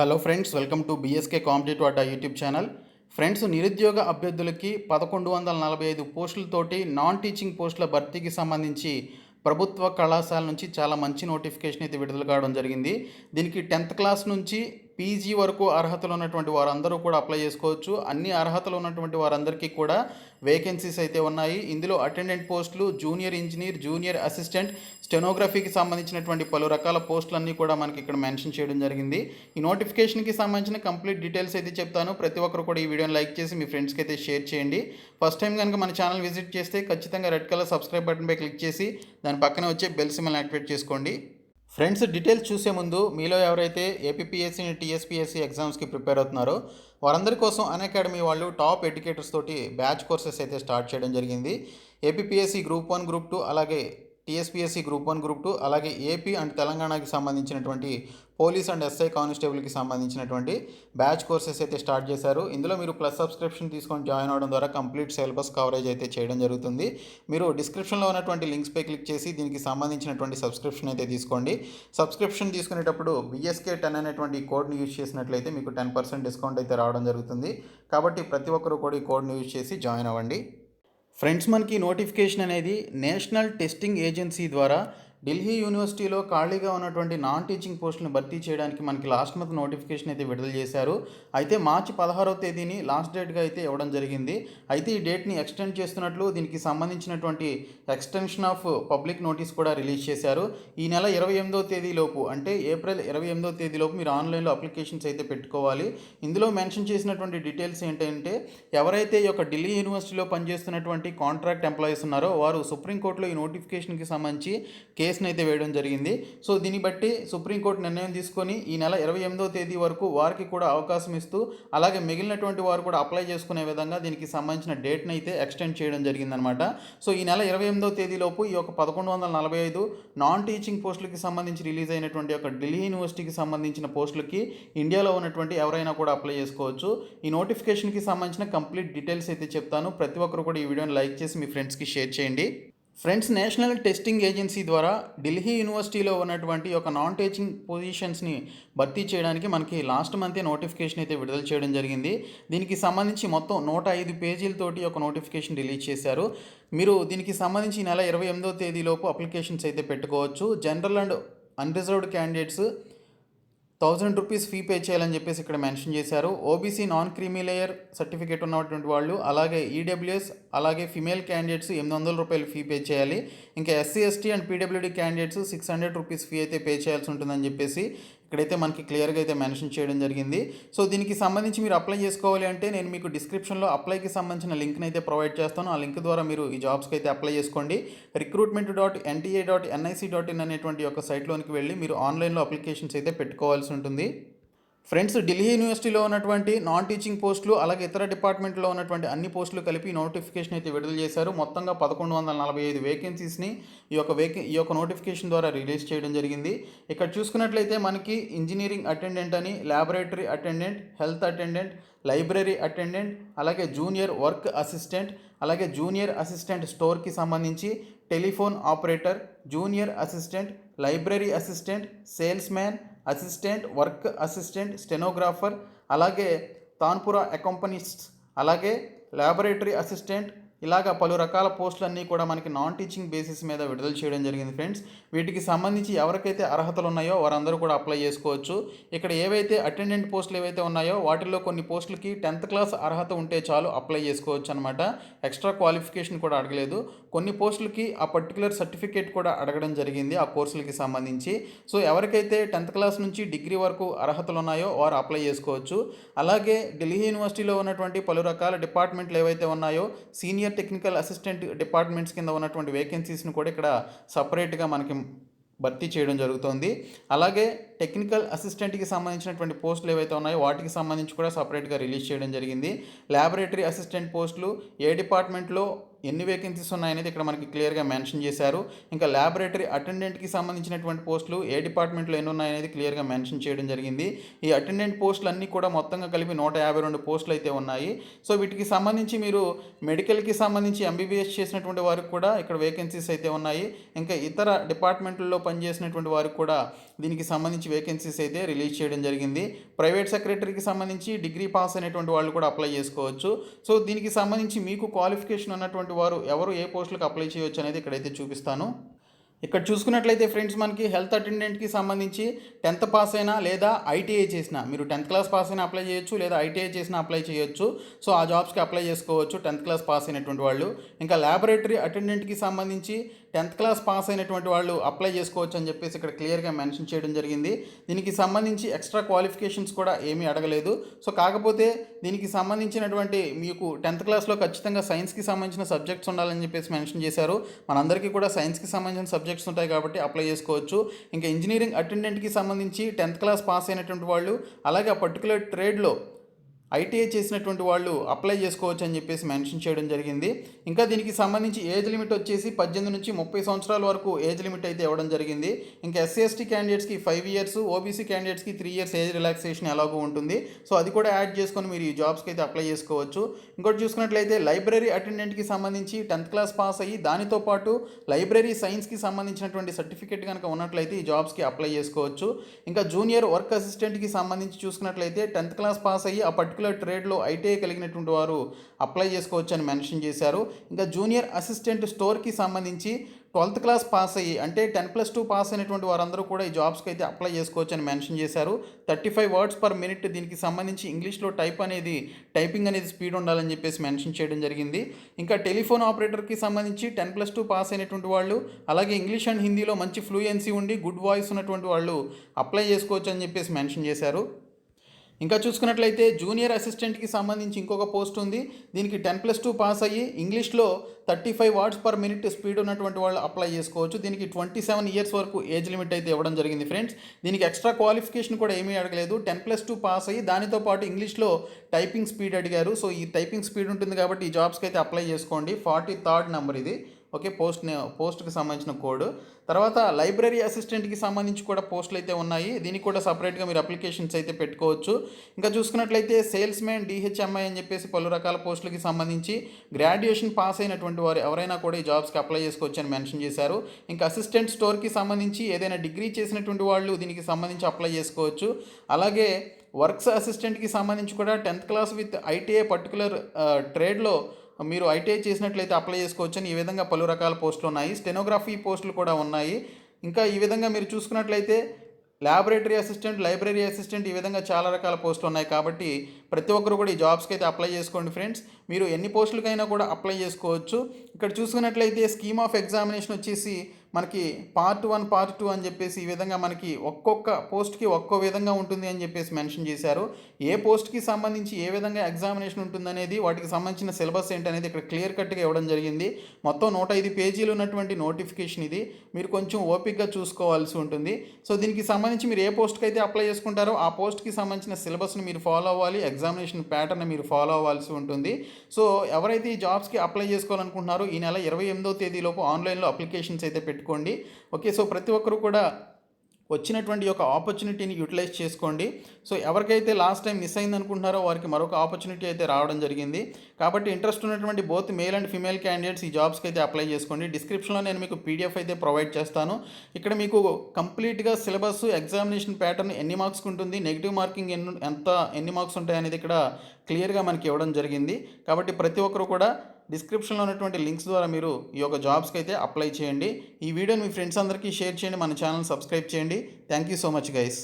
Hello friends, welcome to BSK competitive Adda YouTube channel. Friends, నిరుద్యోగ అభ్యర్థులకి 1145 పోస్టులతోటి non teaching పోస్టుల భర్తీకి సంబంధించి ప్రభుత్వ కళాశాల నుంచి చాలా మంచి నోటిఫికేషన్ అయితే విడుదల కావడం జరిగింది. దీనికి 10th క్లాస్ నుంచి పీజీ వరకు అర్హతలు ఉన్నటువంటి వారందరూ కూడా అప్లై చేసుకోవచ్చు. అన్ని అర్హతలు ఉన్నటువంటి వారందరికీ కూడా వేకెన్సీస్ అయితే ఉన్నాయి. ఇందులో అటెండెంట్ పోస్టులు, జూనియర్ ఇంజనీర్, జూనియర్ అసిస్టెంట్, స్టెనోగ్రఫీకి సంబంధించినటువంటి పలు రకాల పోస్టులన్నీ కూడా మనకి ఇక్కడ మెన్షన్ చేయడం జరిగింది. ఈ నోటిఫికేషన్కి సంబంధించిన కంప్లీట్ డీటెయిల్స్ అయితే చెప్తాను. ప్రతి ఒక్కరు కూడా ఈ వీడియోని లైక్ చేసి మీ ఫ్రెండ్స్కి అయితే షేర్ చేయండి. ఫస్ట్ టైం కనుక మన ఛానల్ విజిట్ చేస్తే ఖచ్చితంగా రెడ్ కలర్ సబ్స్క్రైబ్ బటన్పై క్లిక్ చేసి దాని పక్కన వచ్చే బెల్ సింబల్ యాక్టివేట్ చేసుకోండి. ఫ్రెండ్స్, డీటెయిల్స్ చూసే ముందు మీలో ఎవరైతే ఏపీపీఎస్సీ, టీఎస్పీఎస్సీ ఎగ్జామ్స్కి ప్రిపేర్ అవుతున్నారో వారందరి కోసం అన్అకాడమీ వాళ్ళు టాప్ ఎడ్యుకేటర్స్ తోటి బ్యాచ్ కోర్సెస్ అయితే స్టార్ట్ చేయడం జరిగింది. ఏపీపీఎస్సీ గ్రూప్ 1, గ్రూప్ 2, అలాగే టీఎస్పీఎస్సీ గ్రూప్ 1, గ్రూప్ 2, అలాగే ఏపీ అండ్ తెలంగాణకి సంబంధించినటువంటి పోలీస్ అండ్ ఎస్ఐ కానిస్టేబుల్కి సంబంధించినటువంటి బ్యాచ్ కోర్సెస్ అయితే స్టార్ట్ చేశారు. ఇందులో మీరు ప్లస్ సబ్స్క్రిప్షన్ తీసుకొని జాయిన్ అవ్వడం ద్వారా కంప్లీట్ సిలబస్ కవరేజ్ అయితే చేయడం జరుగుతుంది. మీరు డిస్క్రిప్షన్లో ఉన్నటువంటి లింక్స్పై క్లిక్ చేసి దీనికి సంబంధించినటువంటి సబ్స్క్రిప్షన్ అయితే తీసుకోండి. సబ్స్క్రిప్షన్ తీసుకునేటప్పుడు BSK10 అనేటువంటి కోడ్ని యూజ్ చేసినట్లయితే మీకు 10% డిస్కౌంట్ అయితే రావడం జరుగుతుంది. కాబట్టి ప్రతి ఒక్కరు కూడా ఈ కోడ్ని యూజ్ చేసి జాయిన్ అవ్వండి. ఫ్రెండ్స్, మనకి నోటిఫికేషన్ అనేది నేషనల్ టెస్టింగ్ ఏజెన్సీ ద్వారా ఢిల్లీ యూనివర్సిటీలో ఖాళీగా ఉన్నటువంటి నాన్ టీచింగ్ పోస్టులను భర్తీ చేయడానికి మనకి లాస్ట్ మంత్ నోటిఫికేషన్ అయితే విడుదల చేశారు. అయితే మార్చి 16వ తేదీని లాస్ట్ డేట్గా అయితే ఇవ్వడం జరిగింది. అయితే ఈ డేట్ని ఎక్స్టెండ్ చేస్తున్నట్లు దీనికి సంబంధించినటువంటి ఎక్స్టెన్షన్ ఆఫ్ పబ్లిక్ నోటీస్ కూడా రిలీజ్ చేశారు. ఈ నెల 28వ తేదీలోపు, అంటే ఏప్రిల్ 28వ తేదీలోపు మీరు ఆన్లైన్లో అప్లికేషన్స్ అయితే పెట్టుకోవాలి. ఇందులో మెన్షన్ చేసినటువంటి డీటెయిల్స్ ఏంటంటే, ఎవరైతే ఈ యొక్క ఢిల్లీ యూనివర్సిటీలో పనిచేస్తున్నటువంటి కాంట్రాక్ట్ ఎంప్లాయీస్ ఉన్నారో వారు సుప్రీంకోర్టులో ఈ నోటిఫికేషన్కి సంబంధించి కేసును అయితే వేయడం జరిగింది. సో దీన్ని బట్టి సుప్రీంకోర్టు నిర్ణయం తీసుకొని ఈ నెల 28వ తేదీ వరకు వారికి కూడా అవకాశం ఇస్తూ, అలాగే మిగిలినటువంటి వారు కూడా అప్లై చేసుకునే విధంగా దీనికి సంబంధించిన డేట్ని అయితే ఎక్స్టెండ్ చేయడం జరిగిందనమాట. సో ఈ నెల 28వ తేదీలోపు ఈ యొక్క 1145 నాన్ టీచింగ్ పోస్టులకి సంబంధించి రిలీజ్ అయినటువంటి యొక్క ఢిల్లీ యూనివర్సిటీకి సంబంధించిన పోస్టులకి ఇండియాలో ఉన్నటువంటి ఎవరైనా కూడా అప్లై చేసుకోవచ్చు. ఈ నోటిఫికేషన్కి సంబంధించిన కంప్లీట్ డీటెయిల్స్ అయితే చెప్తాను. ప్రతి ఒక్కరు కూడా ఈ వీడియోని లైక్ చేసి మీ ఫ్రెండ్స్కి షేర్ చేయండి. ఫ్రెండ్స్, నేషనల్ టెస్టింగ్ ఏజెన్సీ ద్వారా ఢిల్లీ యూనివర్సిటీలో ఉన్నటువంటి ఒక నాన్ టీచింగ్ పొజిషన్స్ని భర్తీ చేయడానికి మనకి లాస్ట్ మంతే నోటిఫికేషన్ అయితే విడుదల చేయడం జరిగింది. దీనికి సంబంధించి మొత్తం 105 పేజీలతోటి ఒక నోటిఫికేషన్ రిలీజ్ చేశారు. మీరు దీనికి సంబంధించి నెల 28వ తేదీలోపు అప్లికేషన్స్ అయితే పెట్టుకోవచ్చు. General and unreserved candidates 1000 rupees fee pay చేయాలని చెప్పేసి ఇక్కడ మెన్షన్ చేశారు. OBC non creamy layer certificate ఉన్నటువంటి వాళ్ళు, అలాగే ఈడబ్ల్యూఎస్, అలాగే ఫిమేల్ క్యాండిడేట్స్ 800 రూపాయలు ఫీ పే చేయాలి. ఇంకా SC, ST and PWD candidates 600 rupees fee అయితే పే చేయాల్సి ఉంటుందని చెప్పేసి ఇక్కడైతే మనకి క్లియర్గా అయితే మెన్షన్ చేయడం జరిగింది. సో దీనికి సంబంధించి మీరు అప్లై చేసుకోవాలి అంటే నేను మీకు డిస్క్రిప్షన్లో అప్లైకి సంబంధించిన లింక్ని అయితే ప్రొవైడ్ చేస్తాను. ఆ లింక్ ద్వారా మీరు ఈ జాబ్స్కి అయితే అప్లై చేసుకోండి. recruitment.nta.nic.in అనేటువంటి ఒక సైట్లోనికి వెళ్ళి మీరు ఆన్లైన్లో అప్లికేషన్స్ అయితే పెట్టుకోవాల్సి ఉంటుంది. ఫ్రెండ్స్, ఢిల్లీ యూనివర్సిటీలో ఉన్నటువంటి నాన్ టీచింగ్ పోస్టులు, అలాగే ఇతర డిపార్ట్మెంట్లో ఉన్నటువంటి అన్ని పోస్టులు కలిపి నోటిఫికేషన్ అయితే విడుదల చేశారు. మొత్తంగా 1145 వేకెన్సీస్ని ఈ యొక్క నోటిఫికేషన్ ద్వారా రిలీజ్ చేయడం జరిగింది. ఇక్కడ చూసుకున్నట్లయితే మనకి ఇంజనీరింగ్ అటెండెంట్ అని, laboratory attendant, health attendant, library attendant, అలాగే జూనియర్ వర్క్ అసిస్టెంట్, అలాగే జూనియర్ అసిస్టెంట్ స్టోర్కి సంబంధించి telephone operator, junior assistant, library assistant, sales man, assistant, work assistant, stenographer, అలాగే తాన్పురా అకంపనిస్ట్, అలాగే ల్యాబొరేటరీ అసిస్టెంట్, ఇలాగ పలు రకాల పోస్టులన్నీ కూడా మనకి నాన్ టీచింగ్ బేసిస్ మీద విడుదల చేయడం జరిగింది. ఫ్రెండ్స్, వీటికి సంబంధించి ఎవరికైతే అర్హతలు ఉన్నాయో వారందరూ కూడా అప్లై చేసుకోవచ్చు. ఇక్కడ ఏవైతే అటెండెంట్ పోస్టులు ఏవైతే ఉన్నాయో వాటిల్లో కొన్ని పోస్టులకి 10th క్లాస్ అర్హత ఉంటే చాలు అప్లై చేసుకోవచ్చు అనమాట. ఎక్స్ట్రా క్వాలిఫికేషన్ కూడా అడగలేదు. కొన్ని పోస్టులకి ఆ పర్టికులర్ సర్టిఫికేట్ కూడా అడగడం జరిగింది ఆ కోర్సులకి సంబంధించి. సో ఎవరికైతే 10th క్లాస్ నుంచి డిగ్రీ వరకు అర్హతలు ఉన్నాయో వారు అప్లై చేసుకోవచ్చు. అలాగే ఢిల్లీ యూనివర్సిటీలో ఉన్నటువంటి పలు రకాల డిపార్ట్మెంట్లు ఏవైతే ఉన్నాయో సీనియర్ టెక్నికల్ అసిస్టెంట్ డిపార్ట్మెంట్స్ కింద ఉన్నటువంటి వేకెన్సీస్ని కూడా ఇక్కడ సపరేట్గా మనకి భర్తీ చేయడం జరుగుతుంది. అలాగే టెక్నికల్ అసిస్టెంట్కి సంబంధించినటువంటి పోస్టులు ఏవైతే ఉన్నాయో వాటికి సంబంధించి కూడా సపరేట్గా రిలీజ్ చేయడం జరిగింది. ల్యాబొరేటరీ అసిస్టెంట్ పోస్టులు ఏ డిపార్ట్మెంట్లో ఎన్ని వేకెన్సీస్ ఉన్నాయనేది ఇక్కడ మనకి క్లియర్గా మెన్షన్ చేశారు. ఇంకా ల్యాబొరేటరీ అటెండెంట్కి సంబంధించినటువంటి పోస్టులు ఏ డిపార్ట్మెంట్లో ఎన్ని ఉన్నాయనేది క్లియర్గా మెన్షన్ చేయడం జరిగింది. ఈ అటెండెంట్ పోస్టులు అన్నీ కూడా మొత్తంగా కలిపి 152 పోస్టులు అయితే ఉన్నాయి. సో వీటికి సంబంధించి మీరు మెడికల్కి సంబంధించి ఎంబీబీఎస్ చేసినటువంటి వారికి కూడా ఇక్కడ వేకెన్సీస్ అయితే ఉన్నాయి. ఇంకా ఇతర డిపార్ట్మెంట్లలో పనిచేసినటువంటి వారికి కూడా దీనికి సంబంధించి వేకెన్సీస్ అయితే రిలీజ్ చేయడం జరిగింది. ప్రైవేట్ సెక్రటరీకి సంబంధించి డిగ్రీ పాస్ అయినటువంటి వాళ్ళు కూడా అప్లై చేసుకోవచ్చు. సో దీనికి సంబంధించి మీకు క్వాలిఫికేషన్ ఉన్నటువంటి వారు ఎవరు ఏ పోస్టులకు అప్లై చేయవచ్చు అనేది ఇక్కడైతే చూపిస్తాను. ఇక్కడ చూసుకున్నట్లయితే ఫ్రెండ్స్, మనకి హెల్త్ అటెండెంట్కి సంబంధించి 10th పాస్ అయినా లేదా ఐటీఐ చేసినా, మీరు 10th క్లాస్ పాస్ అయినా అప్లై చేయొచ్చు, లేదా ఐటీఐ చేసినా అప్లై చేయొచ్చు. సో ఆ జాబ్స్కి అప్లై చేసుకోవచ్చు 10th క్లాస్ పాస్ అయినటువంటి వాళ్ళు. ఇంకా ల్యాబొరేటరీ అటెండెంట్కి సంబంధించి 10th క్లాస్ పాస్ అయినటువంటి వాళ్ళు అప్లై చేసుకోవచ్చు అని చెప్పేసి ఇక్కడ క్లియర్గా మెన్షన్ చేయడం జరిగింది. దీనికి సంబంధించి ఎక్స్ట్రా క్వాలిఫికేషన్స్ కూడా ఏమీ అడగలేదు. సో కాకపోతే దీనికి సంబంధించినటువంటి మీకు 10th క్లాస్లో ఖచ్చితంగా సైన్స్కి సంబంధించిన సబ్జెక్ట్స్ ఉండాలని చెప్పేసి మెన్షన్ చేశారు. మనందరికీ కూడా సైన్స్కి సంబంధించిన సబ్జెక్ట్స్ ఉంటాయి కాబట్టి అప్లై చేసుకోవచ్చు. ఇంకా ఇంజనీరింగ్ అటెండెంట్కి సంబంధించి 10th క్లాస్ పాస్ అయినటువంటి వాళ్ళు, అలాగే ఆ పర్టికులర్ ట్రేడ్లో ఐటీఐ చేసినటువంటి వాళ్ళు అప్లై చేసుకోవచ్చు అని చెప్పేసి మెన్షన్ చేయడం జరిగింది. ఇంకా దీనికి సంబంధించి ఏజ్ లిమిట్ వచ్చేసి 18 నుంచి 30 సంవత్సరాల వరకు ఏజ్ లిమిట్ అయితే ఇవ్వడం జరిగింది. ఇంకా ఎస్సీ ఎస్టీ క్యాండిడేట్స్కి 5 ఇయర్స్, ఓబీసీ క్యాండిడేట్స్కి 3 ఇయర్స్ ఏజ్ రిలాక్సేషన్ ఎలాగో ఉంటుంది. సో అది కూడా యాడ్ చేసుకొని మీరు ఈ జాబ్స్కి అయితే అప్లై చేసుకోవచ్చు. ఇంకోటి చూసుకున్నట్లయితే లైబ్రరీ అటెండెంట్కి సంబంధించి 10th క్లాస్ పాస్ అయ్యి దానితో పాటు లైబ్రరీ సైన్స్కి సంబంధించినటువంటి సర్టిఫికేట్ కనుక ఉన్నట్లయితే ఈ జాబ్స్కి అప్లై చేసుకోవచ్చు. ఇంకా జూనియర్ వర్క్ అసిస్టెంట్కి సంబంధించి చూసుకున్నట్లయితే 10th క్లాస్ పాస్ అయ్యి ఆ పర్టికులర్ ట్రేడ్లో ఐటీఐ కలిగినటువంటి వారు అప్లై చేసుకోవచ్చు అని మెన్షన్ చేశారు. ఇంకా జూనియర్ అసిస్టెంట్ స్టోర్కి సంబంధించి 12th క్లాస్ పాస్ అయ్యి అంటే 10+2 పాస్ అయినటువంటి వారందరూ కూడా ఈ జాబ్స్కి అయితే అప్లై చేసుకోవచ్చు అని మెన్షన్ చేశారు. 35 words per minute దీనికి సంబంధించి ఇంగ్లీష్లో టైపింగ్ అనేది స్పీడ్ ఉండాలని చెప్పేసి మెన్షన్ చేయడం జరిగింది. ఇంకా టెలిఫోన్ ఆపరేటర్కి సంబంధించి 10+2 పాస్ అయినటువంటి వాళ్ళు, అలాగే ఇంగ్లీష్ అండ్ హిందీలో మంచి ఫ్లూయెన్సీ ఉండి గుడ్ వాయిస్ ఉన్నటువంటి వాళ్ళు అప్లై చేసుకోవచ్చు అని చెప్పేసి మెన్షన్ చేశారు. ఇంకా చూసుకున్నట్లయితే జూనియర్ అసిస్టెంట్కి సంబంధించి ఇంకొక పోస్ట్ ఉంది. దీనికి 10+2 పాస్ అయ్యి ఇంగ్లీష్లో 35 words per minute స్పీడ్ ఉన్నటువంటి వాళ్ళు అప్లై చేసుకోవచ్చు. దీనికి 27 years వరకు ఏజ్ లిమిట్ అయితే ఇవ్వడం జరిగింది ఫ్రెండ్స్. దీనికి ఎక్స్ట్రా క్వాలిఫికేషన్ కూడా ఏమీ అడగలేదు. 10+2 పాస్ అయ్యి దానితో పాటు ఇంగ్లీష్లో టైపింగ్ స్పీడ్ అడిగారు. సో ఈ టైపింగ్ స్పీడ్ ఉంటుంది కాబట్టి ఈ జాబ్స్కి అయితే అప్లై చేసుకోండి. 43rd నెంబర్ ఇది. ఓకే, పోస్ట్కి సంబంధించిన కోడ్. తర్వాత లైబ్రరీ అసిస్టెంట్కి సంబంధించి కూడా పోస్టులు అయితే ఉన్నాయి. దీనికి కూడా సపరేట్గా మీరు అప్లికేషన్స్ అయితే పెట్టుకోవచ్చు. ఇంకా చూసుకున్నట్లయితే సేల్స్ మ్యాన్ డిహెచ్ఎంఐ అని చెప్పేసి పలు రకాల పోస్టులకి సంబంధించి గ్రాడ్యుయేషన్ పాస్ అయినటువంటి వారు ఎవరైనా కూడా ఈ జాబ్స్కి అప్లై చేసుకోవచ్చు అని మెన్షన్ చేశారు. ఇంకా అసిస్టెంట్ స్టోర్కి సంబంధించి ఏదైనా డిగ్రీ చేసినటువంటి వాళ్ళు దీనికి సంబంధించి అప్లై చేసుకోవచ్చు. అలాగే వర్క్స్ అసిస్టెంట్కి సంబంధించి కూడా 10th class with ITI particular ట్రేడ్లో మీరు ఐటీఐ చేసినట్లయితే అప్లై చేసుకోవచ్చు అని ఈ విధంగా పలు రకాల పోస్టులు ఉన్నాయి. స్టెనోగ్రఫీ పోస్టులు కూడా ఉన్నాయి. ఇంకా ఈ విధంగా మీరు చూసుకున్నట్లయితే ల్యాబొరేటరీ అసిస్టెంట్, లైబ్రరీ అసిస్టెంట్, ఈ విధంగా చాలా రకాల పోస్టులు ఉన్నాయి. కాబట్టి ప్రతి ఒక్కరు కూడా ఈ జాబ్స్కి అయితే అప్లై చేసుకోండి ఫ్రెండ్స్. మీరు ఎన్ని పోస్టులకైనా కూడా అప్లై చేసుకోవచ్చు. ఇక్కడ చూసుకున్నట్లయితే స్కీమ్ ఆఫ్ ఎగ్జామినేషన్ వచ్చేసి మనకి part 1 part 2 అని చెప్పేసి ఈ విధంగా మనకి ఒక్కొక్క పోస్ట్కి ఒక్కో విధంగా ఉంటుంది అని చెప్పేసి మెన్షన్ చేశారు. ఏ పోస్ట్కి సంబంధించి ఏ విధంగా ఎగ్జామినేషన్ ఉంటుందనేది, వాటికి సంబంధించిన సిలబస్ ఏంటనేది ఇక్కడ క్లియర్ కట్గా ఇవ్వడం జరిగింది. మొత్తం 105 పేజీలు ఉన్నటువంటి నోటిఫికేషన్ ఇది. మీరు కొంచెం ఓపిక్గా చూసుకోవాల్సి ఉంటుంది. సో దీనికి సంబంధించి మీరు ఏ పోస్ట్కి అయితే అప్లై చేసుకుంటారో ఆ పోస్ట్కి సంబంధించిన సిలబస్ని మీరు ఫాలో అవ్వాలి, ఎగ్జామినేషన్ ప్యాటర్న్ మీరు ఫాలో అవ్వాల్సి ఉంటుంది. సో ఎవరైతే ఈ జాబ్స్కి అప్లై చేసుకోవాలనుకుంటున్నారో ఈ నెల 28వ తేదీలోపు ఆన్లైన్లో అప్లికేషన్స్ అయితే పెట్టుకోండి. ఓకే, సో ప్రతి ఒక్కరు కూడా వచ్చినటువంటి ఒక ఆపర్చునిటీని యూటిలైజ్ చేసుకోండి. సో ఎవరికైతే లాస్ట్ టైం మిస్ అయింది అనుకుంటున్నారో వారికి మరొక ఆపర్చునిటీ అయితే రావడం జరిగింది. కాబట్టి ఇంట్రెస్ట్ ఉన్నటువంటి both male and female candidates ఈ జాబ్స్కి అయితే అప్లై చేసుకోండి. డిస్క్రిప్షన్లో నేను మీకు పీడిఎఫ్ అయితే ప్రొవైడ్ చేస్తాను. ఇక్కడ మీకు కంప్లీట్గా సిలబస్, ఎగ్జామినేషన్ ప్యాటర్న్ ఎన్ని మార్క్స్కి ఉంటుంది, నెగిటివ్ మార్కింగ్ ఎన్ని మార్క్స్ ఉంటాయి అనేది ఇక్కడ క్లియర్గా మనకి ఇవ్వడం జరిగింది. కాబట్టి ప్రతి ఒక్కరు కూడా డిస్క్రిప్షన్లో ఉన్నటువంటి లింక్స్ ద్వారా మీరు ఈ యొక్క జాబ్స్కి అయితే అప్లై చేయండి. ఈ వీడియోని మీ ఫ్రెండ్స్ అందరికీ షేర్ చేయండి. మన ఛానల్ సబ్స్క్రైబ్ చేయండి. Thank you so much guys.